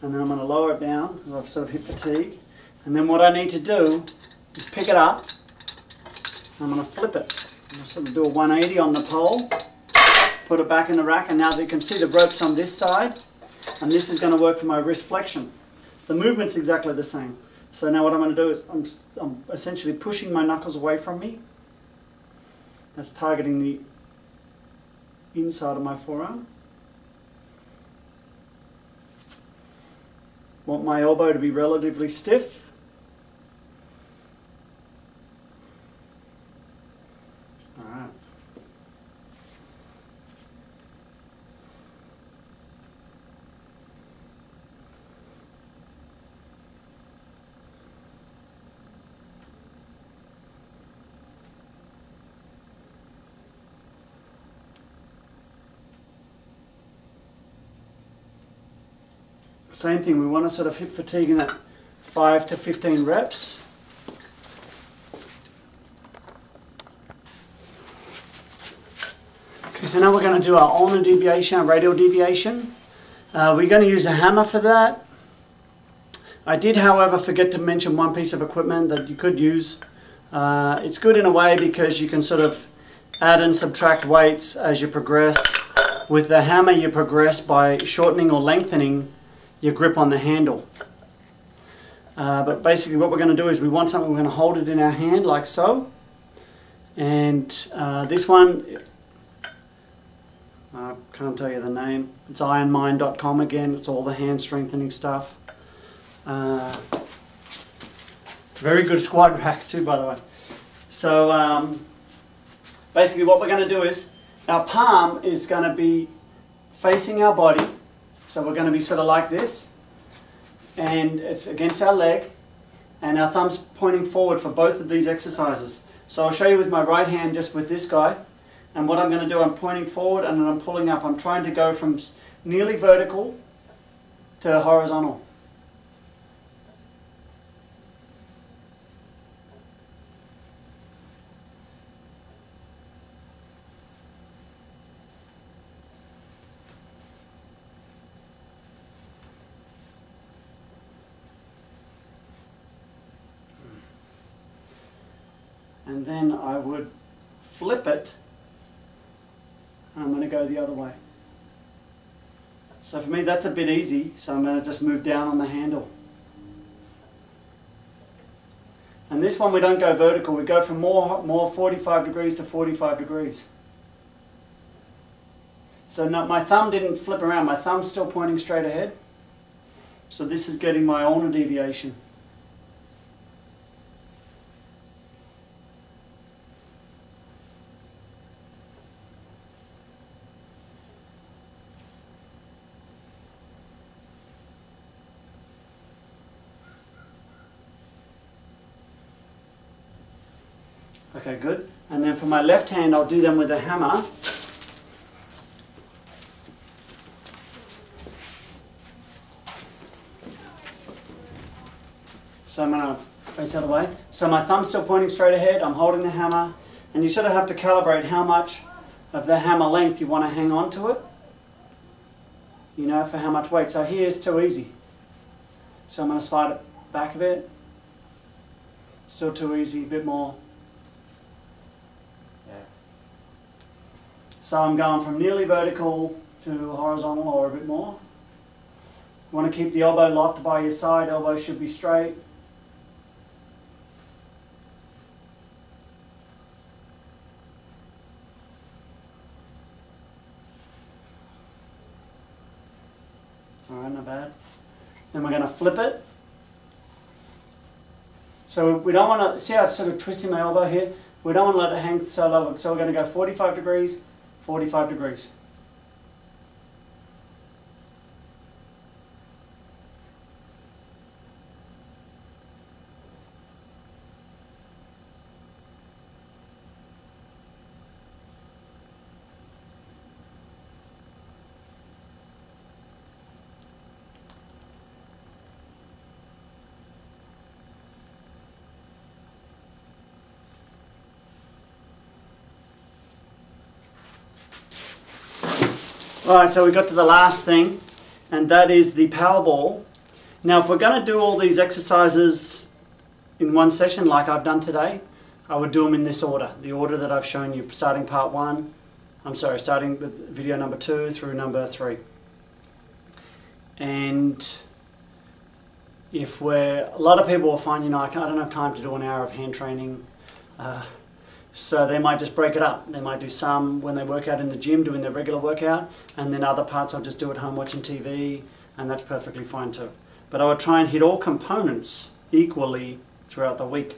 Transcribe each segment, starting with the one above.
and then I'm going to lower it down because I've sort of hit fatigue. And then what I need to do is pick it up. I'm going to flip it. I'm going to sort of do a 180 on the pole, put it back in the rack, and now you can see the rope's on this side, and this is going to work for my wrist flexion. The movement's exactly the same. So now what I'm going to do is I'm essentially pushing my knuckles away from me. That's targeting the inside of my forearm. Want my elbow to be relatively stiff. Alright. Same thing, we want to sort of hit fatigue in that 5 to 15 reps. Okay, so now we're going to do our ulnar deviation, our radial deviation. We're going to use a hammer for that. I did, however, forget to mention one piece of equipment that you could use. It's good in a way because you can sort of add and subtract weights as you progress. With the hammer you progress by shortening or lengthening your grip on the handle. But basically what we're going to do is we want something, we're going to hold it in our hand like so. And this one, I can't tell you the name, it's ironmind.com again, it's all the hand strengthening stuff. Very good squat racks too, by the way. So basically what we're going to do is our palm is going to be facing our body. So we're going to be sort of like this, and it's against our leg, and our thumb's pointing forward for both of these exercises. So I'll show you with my right hand just with this guy, and what I'm going to do, I'm pointing forward and then I'm pulling up. I'm trying to go from nearly vertical to horizontal. And then I would flip it, and I'm going to go the other way. So for me that's a bit easy, so I'm going to just move down on the handle. And this one we don't go vertical, we go from more 45 degrees to 45 degrees. So no, my thumb didn't flip around, my thumb's still pointing straight ahead. So this is getting my ulnar deviation. Okay, good. And then for my left hand, I'll do them with a hammer. So I'm going to face the other way. So my thumb's still pointing straight ahead. I'm holding the hammer. And you sort of have to calibrate how much of the hammer length you want to hang on to it. You know, for how much weight. So here it's too easy. So I'm going to slide it back a bit. Still too easy, a bit more. So I'm going from nearly vertical to horizontal or a bit more. You want to keep the elbow locked by your side, elbow should be straight. Alright, not bad. Then we're going to flip it. So we don't want to, see how it's sort of twisting my elbow here? We don't want to let it hang so low, so we're going to go 45 degrees, 45 degrees. Alright, so we got to the last thing, and that is the Powerball. Now if we're going to do all these exercises in one session like I've done today, I would do them in this order, the order that I've shown you, starting starting with video number 2 through number 3. And if a lot of people will find, I don't have time to do an hour of hand training, so they might just break it up. They might do some when they work out in the gym doing their regular workout, and then other parts I'll just do at home watching TV, and that's perfectly fine too. But I would try and hit all components equally throughout the week.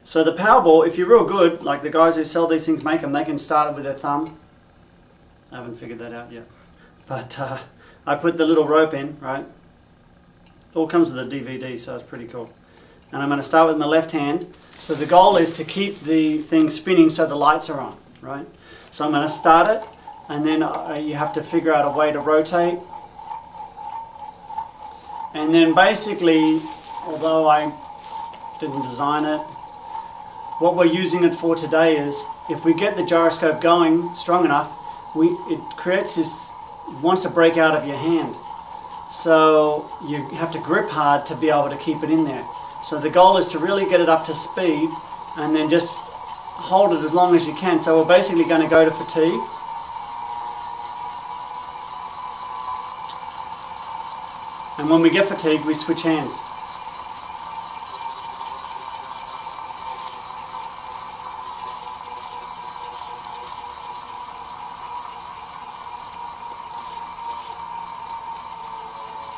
So the Powerball, if you're real good, like the guys who sell these things make them, they can start it with their thumb. I haven't figured that out yet. But I put the little rope in, right? It all comes with a DVD, so it's pretty cool. And I'm going to start with my left hand. So the goal is to keep the thing spinning so the lights are on, right? So I'm going to start it, and then you have to figure out a way to rotate. And then basically, although I didn't design it, what we're using it for today is, if we get the gyroscope going strong enough, it creates this, it wants to break out of your hand. So you have to grip hard to be able to keep it in there. So the goal is to really get it up to speed and then just hold it as long as you can. So we're basically going to go to fatigue. And when we get fatigued, we switch hands.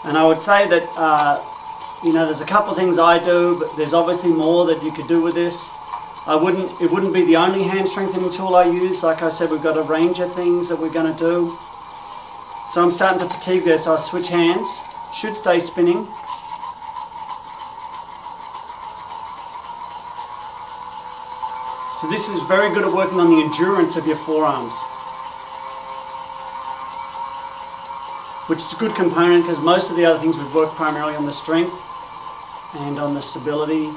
And I would say that, there's a couple of things I do, but there's obviously more that you could do with this. It wouldn't be the only hand strengthening tool I use. Like I said, we've got a range of things that we're going to do. So I'm starting to fatigue there, so I switch hands. Should stay spinning. So this is very good at working on the endurance of your forearms, which is a good component because most of the other things we've worked primarily on the strength and on the stability.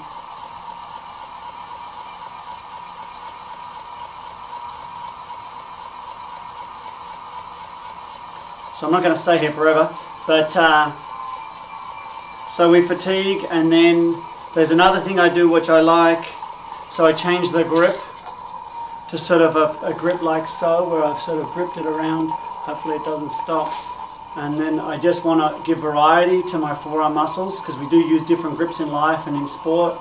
So I'm not going to stay here forever, but so we fatigue, and then there's another thing I do which I like. So I change the grip to sort of a grip like so, where I've sort of gripped it around. Hopefully it doesn't stop. And then I just want to give variety to my forearm muscles, because we do use different grips in life and in sport.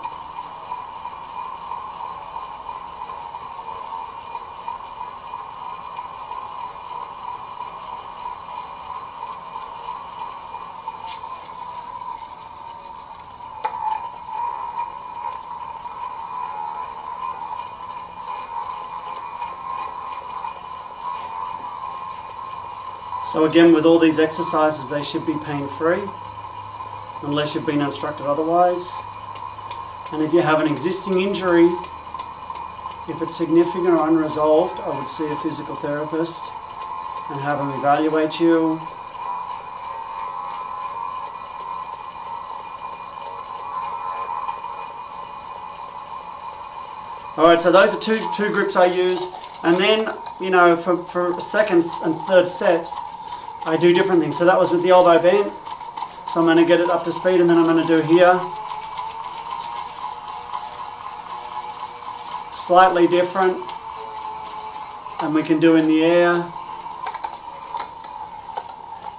So again, with all these exercises, they should be pain-free, unless you've been instructed otherwise. And if you have an existing injury, if it's significant or unresolved, I would see a physical therapist and have them evaluate you. Alright, so those are two grips I use. And then, for seconds and third sets, I do different things. So that was with the elbow bent. So I'm going to get it up to speed, and then I'm going to do here. Slightly different. And we can do in the air.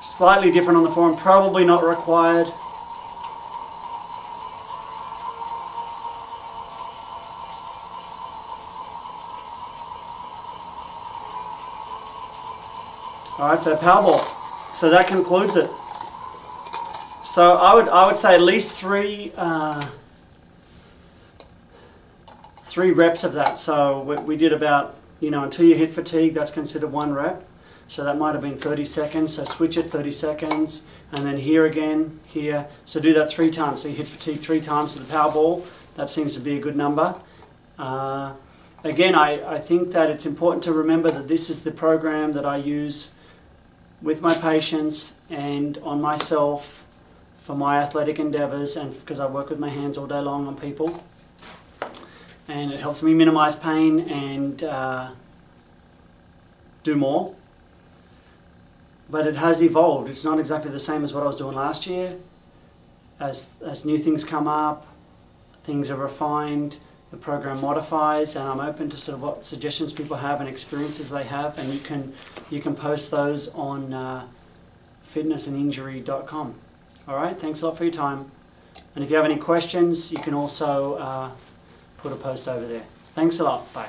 Slightly different on the forearm, probably not required. Alright, so Powerball. So that concludes it. So I would say at least three reps of that. So we did about, until you hit fatigue, that's considered 1 rep. So that might have been 30 seconds. So switch it 30 seconds, and then here again, here. So do that 3 times. So you hit fatigue 3 times with the Powerball. That seems to be a good number. Again, I think that it's important to remember that this is the program that I use with my patients and on myself for my athletic endeavors, and because I work with my hands all day long on people, and it helps me minimize pain and do more. but it has evolved. It's not exactly the same as what I was doing last year. As new things come up, things are refined, the program modifies, and I'm open to sort of what suggestions people have and experiences they have, and you can post those on fitnessandinjury.com. All right, thanks a lot for your time. And if you have any questions, you can also put a post over there. Thanks a lot. Bye.